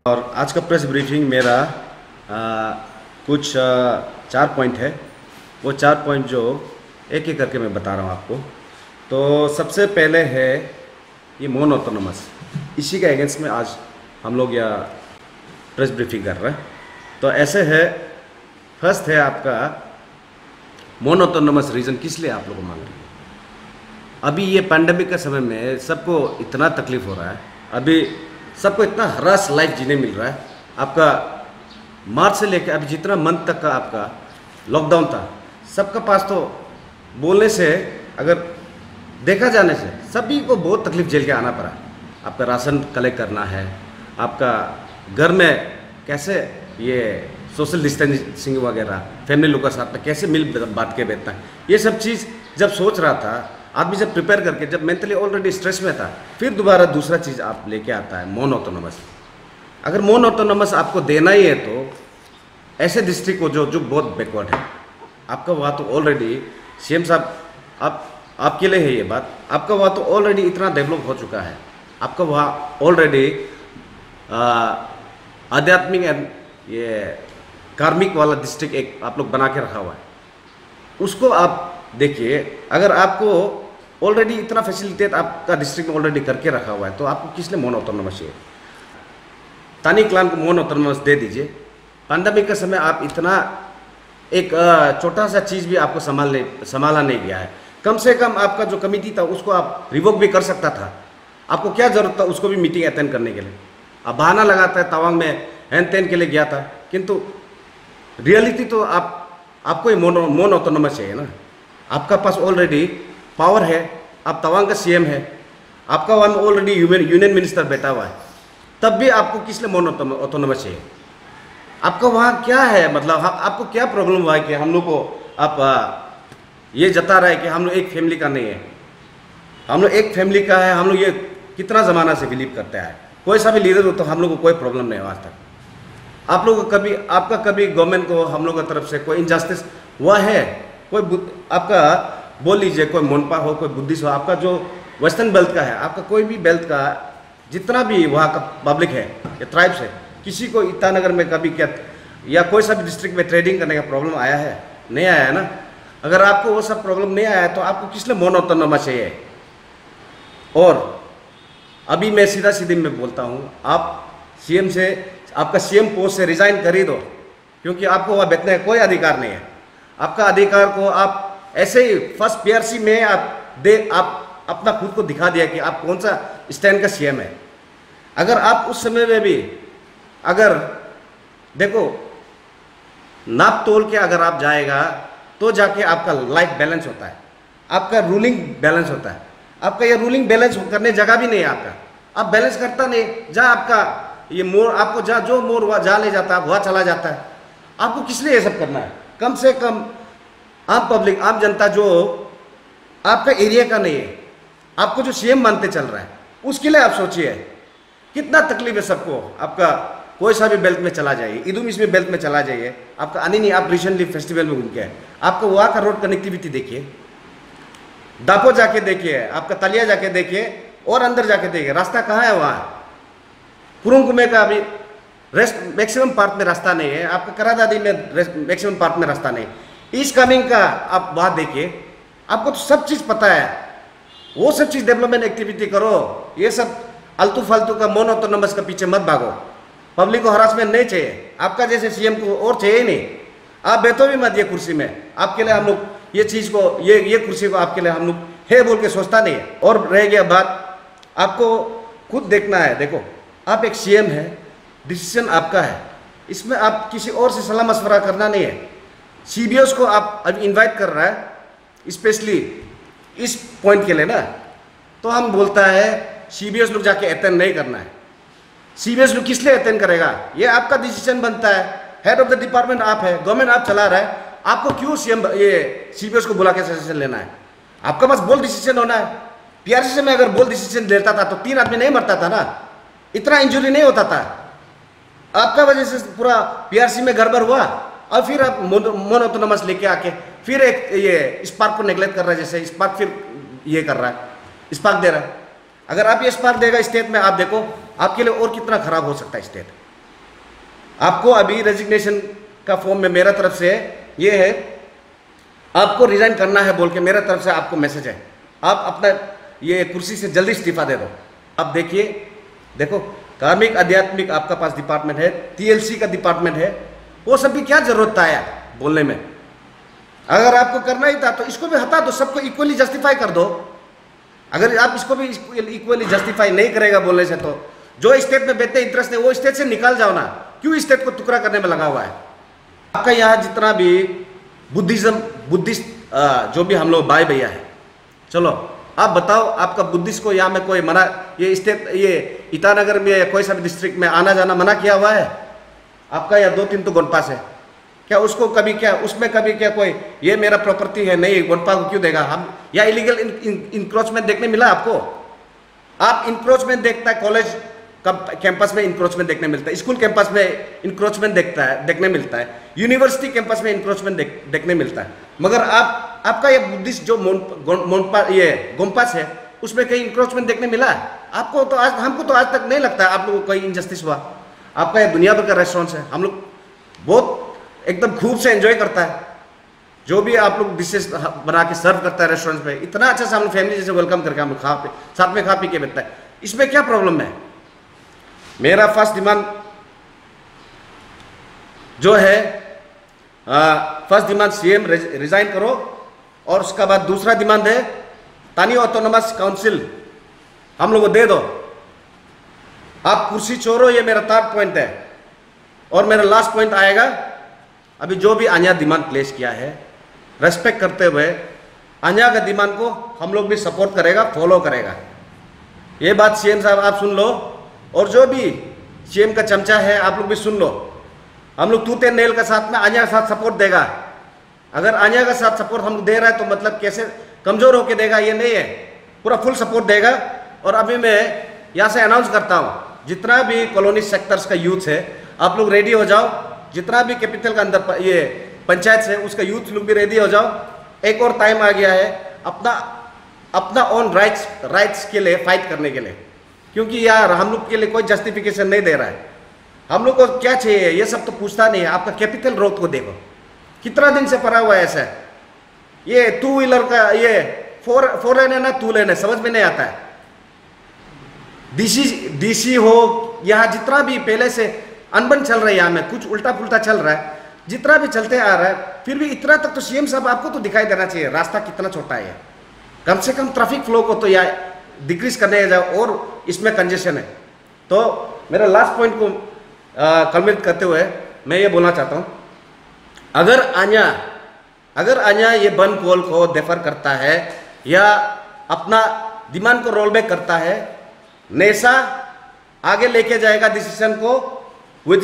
और आज का प्रेस ब्रीफिंग मेरा कुछ 4 पॉइंट है। वो 4 पॉइंट जो एक एक करके मैं बता रहा हूँ आपको। तो सबसे पहले है ये मोन ऑटोनोमस, इसी के अगेंस्ट में आज हम लोग यह प्रेस ब्रीफिंग कर रहे हैं। तो ऐसे है, फर्स्ट है आपका मोन ऑटोनोमस रीजन किस लिए आप लोग मांग रहे हैं। अभी ये पैंडेमिक के समय में सबको इतना तकलीफ हो रहा है, अभी सबको इतना हरास लाइफ जीने मिल रहा है। आपका मार्च से लेकर अभी जितना मंथ तक का आपका लॉकडाउन था, सबका पास तो बोलने से अगर देखा जाने से सभी को बहुत तकलीफ झेल के आना पड़ा। आपका राशन कलेक्ट करना है, आपका घर में कैसे ये सोशल डिस्टेंसिंग वगैरह फैमिली लोगों के साथ में कैसे मिल बांट के बैठना है, ये सब चीज़ जब सोच रहा था आदमी, जब प्रिपेयर करके जब मेंटली ऑलरेडी स्ट्रेस में था, फिर दोबारा दूसरा चीज़ आप लेके आता है मोन ऑटोनोमस। अगर मोन ऑटोनोमस आपको देना ही है तो ऐसे डिस्ट्रिक्ट को जो बहुत बैकवर्ड है, आपका वहाँ तो ऑलरेडी सीएम साहब आपके लिए है ये बात, आपका वहाँ तो ऑलरेडी इतना डेवलप हो चुका है, आपका वहाँ ऑलरेडी आध्यात्मिक एंड ये कार्मिक वाला डिस्ट्रिक्ट एक आप लोग बना के रखा हुआ है। उसको आप देखिए, अगर आपको ऑलरेडी इतना फैसिलिटेट आपका डिस्ट्रिक्ट में ऑलरेडी करके रखा हुआ है तो आपको किस लिए मोन ऑटोनोमस चाहिए। तानी क्लान को मोन ऑटोनोमस दे दीजिए। पैंडेमिक के समय आप इतना एक छोटा सा चीज़ भी आपको संभाला नहीं गया है। कम से कम आपका जो कमिटी था उसको आप रिवोक भी कर सकता था। आपको क्या ज़रूरत था उसको भी मीटिंग अटेंड करने के लिए। आप बहाना लगाता है तवांग में हैन तेन के लिए गया था, किंतु रियलिटी तो आपको ही मोन ऑटोनोमस चाहिए ना। आपका पास ऑलरेडी पावर है, आप तवांग का सीएम है, आपका वहाँ में ऑलरेडी यूनियन मिनिस्टर बैठा हुआ है, तब भी आपको किस लिए मोन ऑटोनोमस चाहिए। आपका वहाँ क्या है, मतलब आपको क्या प्रॉब्लम हुआ है कि हम लोग को आप ये जता रहा है कि हम लोग एक फैमिली का नहीं है। हम लोग एक फैमिली का है, हम लोग ये कितना ज़माना से बिलीव करते हैं। कोई सा भी लीडर हो तो हम लोग को कोई प्रॉब्लम नहीं हुआ आज तक। आप लोग को आपका कभी गवर्नमेंट को हम लोग की तरफ से कोई इनजस्टिस हुआ है? कोई आपका बोल लीजिए, कोई मोनपा हो, कोई बुद्धिस्ट हो, आपका जो वेस्टर्न बेल्ट का है, आपका कोई भी बेल्ट का जितना भी वहाँ का पब्लिक है या ट्राइब्स है, किसी को ईटानगर में कभी क्या या कोई सा भी डिस्ट्रिक्ट में ट्रेडिंग करने का प्रॉब्लम आया है? नहीं आया है ना। अगर आपको वो सब प्रॉब्लम नहीं आया है तो आपको किस लिए मोन ऑटोनोमस चाहिए। और अभी मैं सीधा सीधे में बोलता हूँ, आप सीएम से, आपका सीएम पोस्ट से रिजाइन कर ही दो, क्योंकि आपको वहाँ बैठने का कोई अधिकार नहीं है। आपका अधिकार को आप ऐसे ही फर्स्ट पीआरसी में आप अपना खुद को दिखा दिया कि आप कौन सा स्टैंड का सीएम है। अगर आप उस समय में भी अगर देखो नाप तोल के अगर आप जाएगा तो जाके आपका लाइफ बैलेंस होता है, आपका रूलिंग बैलेंस होता है। आपका ये रूलिंग बैलेंस करने जगह भी नहीं है आपका, आप बैलेंस करता नहीं। जहाँ आपका ये मोड़, आपको जहाँ जो मोड़ वहाँ जहाँ ले जाता है वहाँ चला जाता है। आपको किस लिए ये सब करना है? कम से कम आम पब्लिक, आम जनता जो आपका एरिया का नहीं है, आपको जो सीएम मानते चल रहा है, उसके लिए आप सोचिए कितना तकलीफ है सबको। आपका कोई सा भी बेल्ट में चला जाइए, इदुमिस में बेल्ट में चला जाइए, आपका नहीं, आप रिसेंटली फेस्टिवल में घूम के आए, आपको वहाँ का रोड कनेक्टिविटी देखिए, दापो जाके देखिए, आपका तलिया जाके देखिए और अंदर जाके देखिए, रास्ता कहाँ है वहाँ। कुरुंग का अभी मैक्सिमम पार्ट में रास्ता नहीं है, आपका करादादी में मैक्सिमम पार्ट में रास्ता नहीं। ईस्ट कमिंग का आप बात देखिए, आपको तो सब चीज़ पता है। वो सब चीज़ डेवलपमेंट एक्टिविटी करो, ये सब आलतू फालतू का मोन ऑटोनोमस का पीछे मत भागो। पब्लिक को हरासमेंट नहीं चाहिए, आपका जैसे सीएम को और चाहिए नहीं। आप बैठो भी मत ये कुर्सी में, आपके लिए हम लोग ये चीज़ को ये कुर्सी को आपके लिए हम लोग है बोल के सोचता नहीं है। और रह गया बात, आपको खुद देखना है। देखो, आप एक सीएम है, डिसीजन आपका है, इसमें आप किसी और से सलाह मशवरा करना नहीं है। सीबीएस को आप अभी इनवाइट कर रहा है स्पेशली इस पॉइंट के लिए ना, तो हम बोलता है सीबीएस लोग जाके अटेंड नहीं करना है। सीबीएस लोग किस लिए अटेंड करेगा? ये आपका डिसीजन बनता है, हेड ऑफ द डिपार्टमेंट आप है, गवर्नमेंट आप चला रहा है, आपको क्यों सीएम ये सीबीएस को बुला के सजेशन लेना है? आपका पास बोल्ड डिसीजन होना है। पीआरसी से मैं अगर बोल्ड डिसीजन लेता था तो 3 आदमी नहीं मरता था ना, इतना इंजुरी नहीं होता था। आपका वजह से पूरा पीआरसी में गड़बड़ हुआ और फिर आप मोन ऑटोनोमस लेके आके फिर एक ये स्पार्क को नेग्लेक्ट कर रहा है। जैसे स्पार्क फिर ये कर रहा है, स्पार्क दे रहा है। अगर आप ये स्पार्क देगा स्टेट में, आप देखो आपके लिए और कितना खराब हो सकता है स्टेट। आपको अभी रेजिग्नेशन का फॉर्म में मेरा तरफ से ये है, आपको रिजाइन करना है बोल के मेरा तरफ से आपको मैसेज है। आप अपना ये कुर्सी से जल्दी इस्तीफा दे दो। आप देखिए, देखो कार्मिक आध्यात्मिक आपका पास डिपार्टमेंट है, TLC का डिपार्टमेंट है, वो सब भी क्या जरूरत था यार बोलने में। अगर आपको करना ही था तो इसको भी हटा दो, सबको इक्वली जस्टिफाई कर दो। अगर आप इसको भी इक्वली जस्टिफाई नहीं करेगा बोलने से, तो जो स्टेट में बेहतर इंटरेस्ट है वो स्टेट से निकाल जाओ ना, क्यों स्टेट को टुकड़ा करने में लगा हुआ है। आपका यहाँ जितना भी बुद्धिस्ट जो भी हम लोग भाई भैया है, चलो आप बताओ, आपका बुद्धिस्ट को यहाँ में कोई मना, ये स्टेट ये ईटानगर में या कोई सा भी डिस्ट्रिक्ट में आना जाना मना किया हुआ है? आपका या 2-3 तो गोनपास है क्या? उसको कभी क्या उसमें कभी क्या कोई ये मेरा प्रॉपर्टी है नहीं गोनपा को क्यों देगा हम? या इलीगल इंक्रोचमेंट देखने मिला आपको? आप इंक्रोचमेंट देखता है कॉलेज कैंपस में इंक्रोचमेंट देखने मिलता है, स्कूल कैंपस में इंक्रोचमेंट देखने मिलता है, यूनिवर्सिटी कैंपस में इंक्रोचमेंट देखने मिलता है, मगर आपका ये बुद्धिस्ट जो गोम्पास है उसमें कहीं इंक्रोचमेंट देखने मिला है आपको? तो आज हमको तो आज तक नहीं लगता है आप लोगों को कोई इनजस्टिस हुआ। आपका ये दुनिया भर का रेस्टोरेंट है, हम लोग बहुत एकदम खूब से एंजॉय करता है, जो भी आप लोग डिशेस बना के सर्व करता है रेस्टोरेंट पे, इतना अच्छा से हम लोग फैमिली जैसे वेलकम करके हम लोग साथ में खा पी के बैठता है। इसमें क्या प्रॉब्लम है? मेरा फर्स्ट डिमांड जो है, फर्स्ट डिमांड CM रिजाइन करो, और उसका बाद दूसरा डिमांड है तानी ऑटोनोमस काउंसिल हम लोग को दे दो। आप कुर्सी छोड़ो, ये मेरा 3rd पॉइंट है। और मेरा लास्ट पॉइंट आएगा, अभी जो भी आन्या डिमांड प्लेस किया है, रेस्पेक्ट करते हुए आन्या का डिमांड को हम लोग भी सपोर्ट करेगा, फॉलो करेगा। ये बात CM साहब आप सुन लो, और जो भी CM का चमचा है आप लोग भी सुन लो। हम लोग टूथ एंड नेल का साथ में आन्या का साथ सपोर्ट देगा। अगर आन्या का साथ सपोर्ट हम लोग दे रहा है तो मतलब कैसे कमजोर होके देगा ये नहीं है, पूरा फुल सपोर्ट देगा। और अभी मैं यहाँ से अनाउंस करता हूँ, जितना भी कॉलोनी सेक्टर्स का यूथ है आप लोग रेडी हो जाओ, जितना भी कैपिटल का अंदर ये पंचायत है उसका यूथ लोग भी रेडी हो जाओ। एक और टाइम आ गया है अपना ऑन राइट्स के लिए फाइट करने के लिए, क्योंकि यार हम लोग के लिए कोई जस्टिफिकेशन नहीं दे रहा है। हम लोग को क्या चाहिए ये सब तो पूछता नहीं है। आपका कैपिटल ग्रोथ को देखो, कितना दिन से पड़ा हुआ है ऐसा। ये 2 व्हीलर का ये 4 लेन है ना 2 लेन है, समझ में नहीं आता है। डीसी हो, यहाँ जितना भी पहले से अनबन चल रहा है, यहाँ में कुछ उल्टा पुल्टा चल रहा है, जितना भी चलते आ रहा है, फिर भी इतना तक तो CM साहब आपको तो दिखाई देना चाहिए रास्ता कितना छोटा है। कम से कम ट्रैफिक फ्लो को तो यहाँ डिक्रीज करने जाओ, और इसमें कंजेशन है। तो मेरा लास्ट पॉइंट को कम्प्लीट करते हुए मैं ये बोलना चाहता हूँ, अगर आन्या ये बन कॉल को डेफर करता है या अपना डिमांड को रोल बैक करता है, नेसा आगे लेके जाएगा डिसीजन को विद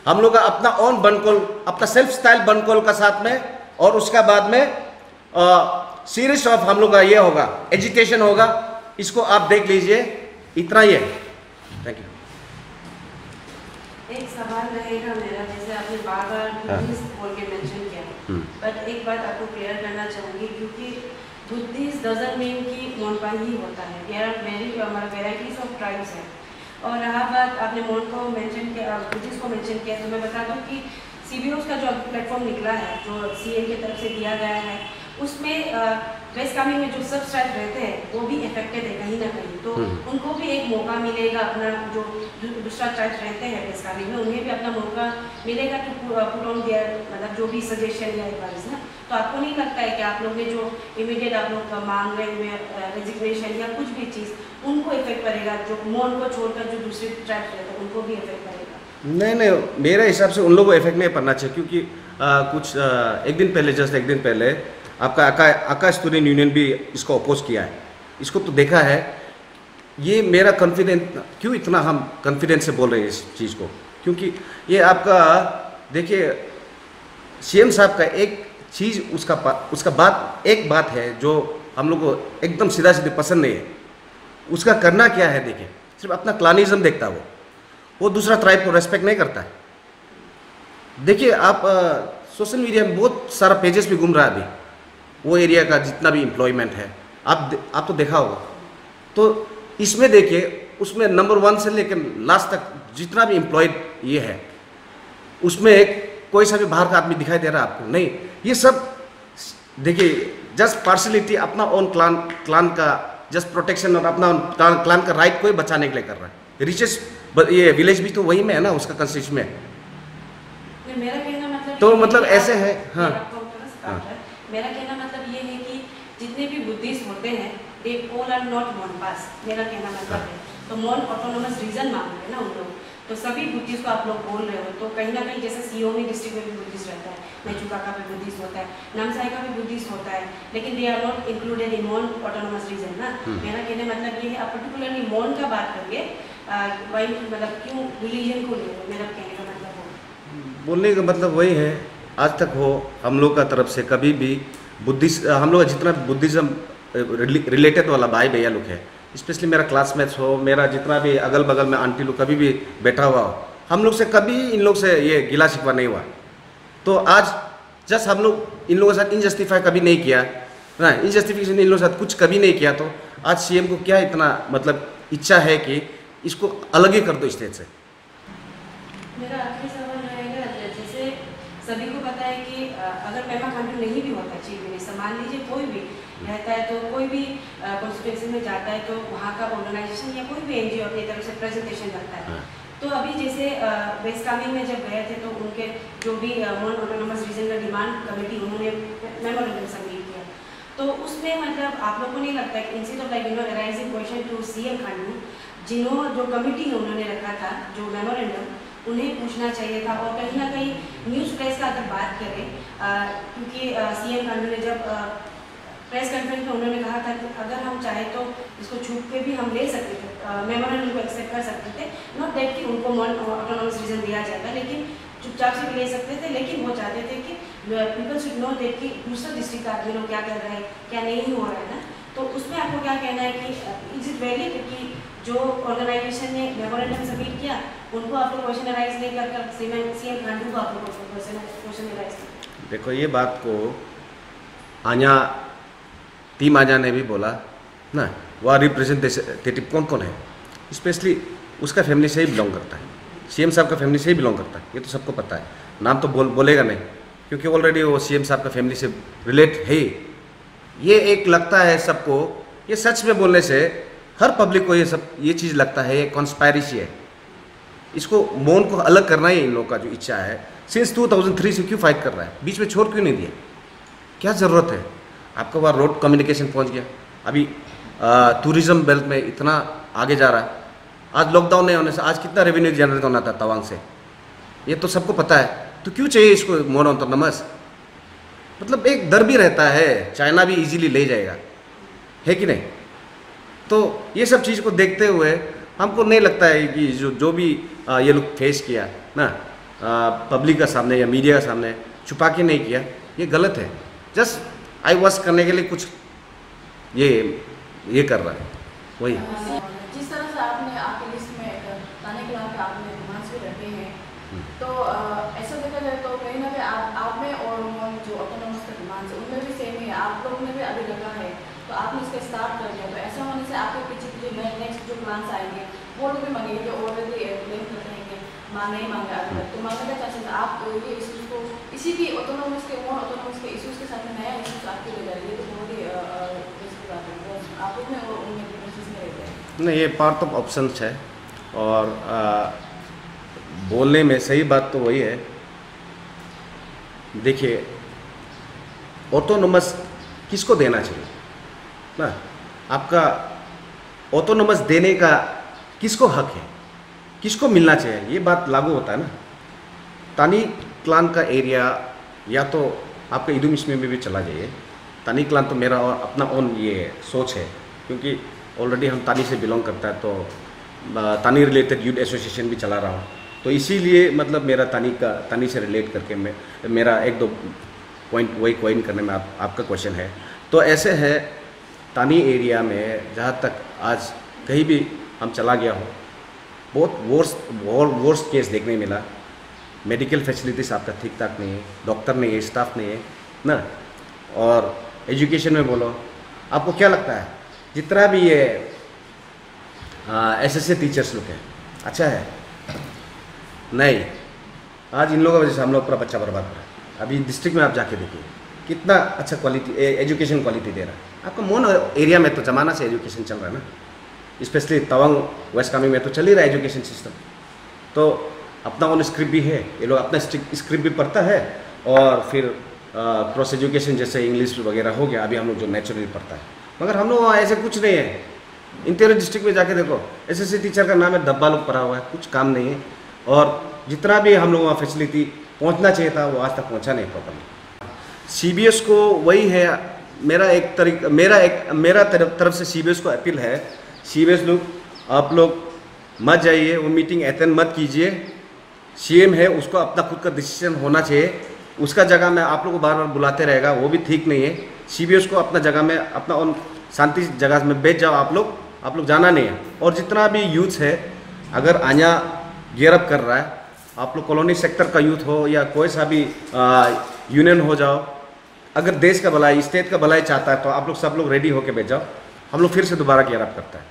हम लोग का अपना ऑन बन कॉल, अपना सेल्फ स्टाइल बन कॉल का साथ में, और उसका बाद में सीरीज ऑफ हम लोग का ये होगा, एजुटेशन होगा। इसको आप देख लीजिए, इतना ही है। Thank you. एक सवाल रहेगा मेरा, जैसे आपने बार-बार बुद्धिस्ट बोल के मेंशन किया, बट एक बात आपको क्लियर करना चाहूँगी, क्योंकि बुद्धिस्ट डजंट मीन कि मोनपा ही होता है। There are many varieties of tribes है। और रहा बात आपने मोन को मेंशन किया, बुद्धिस्ट को मेंशन किया, तो मैं बता दूँ कि CBOs का जो प्लेटफॉर्म निकला है, जो CM की तरफ से दिया गया है, उसमें वेस्ट कामेंग में जो सब ट्राइब रहते हैं वो भी इफेक्टेड है कहीं ना कहीं। तो उनको भी एक मौका मिलेगा, अपना जो दूसरा ट्राइब रहते हैं वेस्ट कामेंग में, उन्हें भी अपना मौका मिलेगा टू पुट ऑन देयर, मतलब जो भी सजेशन या एडवाइस ना। तो आपको नहीं लगता है कि आप लोग ने जो इमीडिएट आप लोग मांग रहे हुए रेजिग्नेशन या कुछ भी चीज़, उनको इफेक्ट करेगा, जो मोन को छोड़कर जो दूसरे ट्राइब रहते हैं उनको भी इफेक्ट करेगा? नहीं, मेरे हिसाब से उन लोगों को इफेक्ट नहीं पड़ना चाहिए, क्योंकि कुछ एक दिन पहले आपका आका स्टूडेंट यूनियन भी इसको अपोज किया है। इसको तो देखा है। ये मेरा कॉन्फिडेंस क्यों इतना हम कॉन्फिडेंस से बोल रहे हैं इस चीज़ को, क्योंकि ये आपका देखिए CM साहब का एक चीज़ उसका एक बात है जो हम लोग को एकदम सीधा पसंद नहीं है। उसका करना क्या है, देखिए सिर्फ अपना क्लानिज्म देखता है वो दूसरा ट्राइब को रेस्पेक्ट नहीं करता है। देखिए आप सोशल मीडिया में बहुत सारा पेजेस भी घूम रहा है अभी, वो एरिया का जितना भी एम्प्लॉयमेंट है आप तो देखा होगा। तो इसमें देखिए उसमें नंबर 1 से लेकर लास्ट तक जितना भी एम्प्लॉयड ये है, उसमें एक कोई सा भी बाहर का आदमी दिखाई दे रहा है आपको? नहीं। ये सब देखिए जस्ट पार्शलिटी, अपना ओन क्लान का जस्ट प्रोटेक्शन और अपना क्लान का राइट को ही बचाने के लिए कर रहा है। रिचेस्ट ये विलेज भी तो वही में है ना, उसका कंस्टिट्यूशन में। मेरा कहना मतलब तो मतलब ऐसे है। हाँ, मेरा कहना मतलब ये है कि जितने भी बुद्धिस्ट होते हैं दे ऑल आर नॉट मोनपास। मेरा कहना मतलब है तो नॉन ऑटोनोमस रीजन मांग रहे हैं ना उन लोग, तो सभी बुद्धिस्ट को आप लोग बोल रहे हो तो कहीं ना कहीं जैसे सियोमी डिस्ट्रिक्ट में भी बुद्धिस्ट रहता है, मेचुकाका भी बुद्धिस्ट होता है, नामसाई का भी बुद्धिस्ट होता है, लेकिन they are not included in non autonomous region ना। मेरा कहने मतलब ये है आप पर्टिकुलरली मॉन का बात करिए, वही मतलब क्यों रिलीजन को ले रहे हो, मेरा कहने का मतलब वो बोलने का मतलब वही है। आज तक हो हम लोग का तरफ से कभी भी बुद्धिस्ट, हम लोग जितना बुद्धिज्म रिलेटेड वाला भाई भैया लोग है, स्पेशली मेरा क्लासमेट्स हो, मेरा जितना भी अगल बगल में आंटी लोग कभी भी बैठा हुआ हो, हम लोग से कभी इन लोग से ये गिला शिकवा नहीं हुआ। तो आज जस्ट हम लोग इन लोगों के साथ इनजस्टिफाई कभी नहीं किया ना, इनजस्टिफिकेशन इन लोगों के साथ कुछ कभी नहीं किया। तो आज सीएम को क्या इतना मतलब इच्छा है कि इसको अलग ही कर दो स्टेट से? मेरा आखिरी सवाल रहेगा, जैसे सभी को पता है कि अगर पेमा खांडू नहीं भी होता चीफ मिनिस्टर, मान लीजिए कोई भी रहता है तो कोई भी कॉन्स्टिट्यूंसी में जाता है तो वहाँ का ऑर्गेनाइजेशन या कोई भी एनजीओ अपनी तरफ से प्रेजेंटेशन करता है। तो अभी जैसे वेस्ट कामेंग में जब गए थे तो उनके जो भी नॉन ऑटोनोमस रीजन का डिमांड कमेटी उन्होंने मेमोरेंडम सबमिट किया, तो उसमें मतलब आप लोगों को नहीं लगता है instead of like raising question to CM Khandu, जो कमेटी है उन्होंने रखा था जो मेमोरेंडम, उन्हें पूछना चाहिए था। और कहीं ना कहीं न्यूज़ प्रेस का अगर बात करें, क्योंकि सीएम खांडू ने जब प्रेस कॉन्फ्रेंस में उन्होंने कहा था कि अगर हम चाहे तो इसको छूट के भी हम ले सकते थे, मेमोरेंडम को एक्सेप्ट कर सकते थे, नॉट दैट कि उनको ऑटोनोमस रीजन दिया जाएगा, लेकिन चुपचाप से भी ले सकते थे। लेकिन वो चाहते थे कि पीपल शुड नो दैट कि दूसरा डिस्ट्रिक्ट का आदमी लोग क्या कर रहे हैं, क्या नहीं हो रहा है ना। तो उसमें आपको क्या कहना है कि इज इट वैलिड कि जो ऑर्गेनाइजेशन ने मेमोरेंडम सबमिट किया उनको आप लोग क्वेश्चन राइज नहीं कर सीएम खांडू को आप लोग क्वेश्चन राइज कर? देखो ये बात को आजा टीम आजा ने भी बोला ना, वह रिप्रेजेंटेटिव कौन कौन है, स्पेशली उसका फैमिली से ही बिलोंग करता है, सीएम साहब का फैमिली से ही बिलोंग करता है, ये तो सबको पता है। नाम तो बोलेगा नहीं क्योंकि ऑलरेडी वो सीएम साहब का फैमिली से रिलेट है। ये एक लगता है सबको, ये सच में बोलने से हर पब्लिक को ये चीज़ लगता है ये कॉन्स्पायरेसी है। इसको मौन को अलग करना ही इन लोगों का जो इच्छा है। सिंस 2003 से क्यों फाइट कर रहा है, बीच में छोड़ क्यों नहीं दिया, क्या ज़रूरत है? आपका वहाँ रोड कम्युनिकेशन पहुँच गया, अभी टूरिज्म बेल्ट में इतना आगे जा रहा है। आज लॉकडाउन नहीं होने से आज कितना रेवेन्यू जनरेट होना था तवांग से, ये तो सबको पता है। तो क्यों चाहिए इसको मोन ऑटोनोमस? मतलब एक डर भी रहता है, चाइना भी इजीली ले जाएगा, है कि नहीं? तो ये सब चीज़ को देखते हुए हमको नहीं लगता है कि जो भी ये लोग फेस किया ना पब्लिक का सामने या मीडिया के सामने छुपा के नहीं किया, ये गलत है। जस्ट आई वॉश करने के लिए कुछ ये कर रहा है वही। जिस तरह से आपने आपकी लिस्ट में ताने कलाम के आपने डिमांड्स भी रखे हैं, तो ऐसा देखा जाए तो कहीं ना कहीं आप में और जो ऑटोनोमस का डिमांड्स है उनमें भी सेम ही है, आप लोगों ने भी अभी रखा है, तो आपने इसका स्टार्ट कर दिया। तो ऐसा होने से आपके पीछे जो नेक्स्ट जो प्लान्स आएंगे वो लोग भी मांगेंगे जो ऑलरेडी क्लेम करते हैं नहीं मांगे अभी तक, तो मांगने का चांसेस आप ये इश्यूज को इसी की ऑटोनोमस के और ऑटोनोमस के इश्यूज के साथ में नया इश्यूज आपके ले जा रही है, तो बहुत ही इसकी बात है आप उसमें और उनमें डिफरेंसेस में रहते हैं। नहीं, ये पार्ट ऑफ ऑप्शंस है और बोलने में सही बात तो वही है। देखिए ऑटोनोमस किसको देना चाहिए ना, आपका ऑटोनोमस देने का किसको हक है, किसको मिलना चाहिए, ये बात लागू होता है ना। तानी क्लान का एरिया या तो आपका इदू मिश्मी में भी चला जाइए। तानी क्लान तो मेरा और अपना ओन ये सोच है, क्योंकि ऑलरेडी हम तानी से बिलोंग करता है, तो तानी रिलेटेड यूथ एसोसिएशन भी चला रहा हूँ, तो इसीलिए मतलब मेरा तानी से रिलेट करके मेरा एक दो पॉइंट वही क्वेश्चन करने में आपका क्वेश्चन है। तो ऐसे है तानी एरिया में जहाँ तक आज कहीं भी हम चला गया हो, बहुत वर्स्ट केस देखने मिला। मेडिकल फैसिलिटीज़ आपका ठीक ठाक नहीं है, डॉक्टर नहीं है, स्टाफ नहीं है ना, और एजुकेशन में बोलो, आपको क्या लगता है जितना भी ये एसएससी टीचर्स लोग हैं अच्छा है? नहीं, आज इन लोगों की वजह से हम लोग पूरा बच्चा बर्बाद हो रहा है। अभी डिस्ट्रिक्ट में आप जाके देखिए कितना अच्छा क्वालिटी एजुकेशन क्वालिटी दे रहा है। आपका मोन एरिया में तो ज़माना से एजुकेशन चल रहा है ना, स्पेशली तवांग वेस्ट कामेंग में तो चल ही रहा है एजुकेशन सिस्टम। तो अपना ओन स्क्रिप्ट भी है, ये लोग अपना स्क्रिप्ट भी पढ़ता है और फिर क्रॉस एजुकेशन जैसे इंग्लिश वगैरह हो गया, अभी हम लोग जो नेचुरली पढ़ता है। मगर हम लोग वहाँ ऐसे कुछ नहीं है। इंटीरियर डिस्ट्रिक्ट में जाके देखो, एसएससी टीचर का नाम है, डब्बा लोग पढ़ा हुआ है, कुछ काम नहीं है। और जितना भी हम लोग वहाँ फैसिलिटी पहुँचना चाहिए था वो आज तक पहुँचा नहीं प्रॉपरली। CBS को वही है, मेरा तरफ से CBS को अपील है, CBS लोग आप लोग मत जाइए, वो मीटिंग अटेंड मत कीजिए। CM है, उसको अपना खुद का डिसीजन होना चाहिए। उसका जगह में आप लोग को बार बार बुलाते रहेगा, वो भी ठीक नहीं है। CBS को अपना जगह में अपना उन शांति जगह में बैठ जाओ आप लोग जाना नहीं है। और जितना भी यूथ है, अगर आया गियरअप कर रहा है, आप लोग कॉलोनी सेक्टर का यूथ हो या कोई सा भी यूनियन हो जाओ, अगर देश का भलाई स्टेट का भलाई चाहता है तो आप लोग सब लोग रेडी होके बैठ जाओ। हम लोग फिर से दोबारा गियरअप करता है।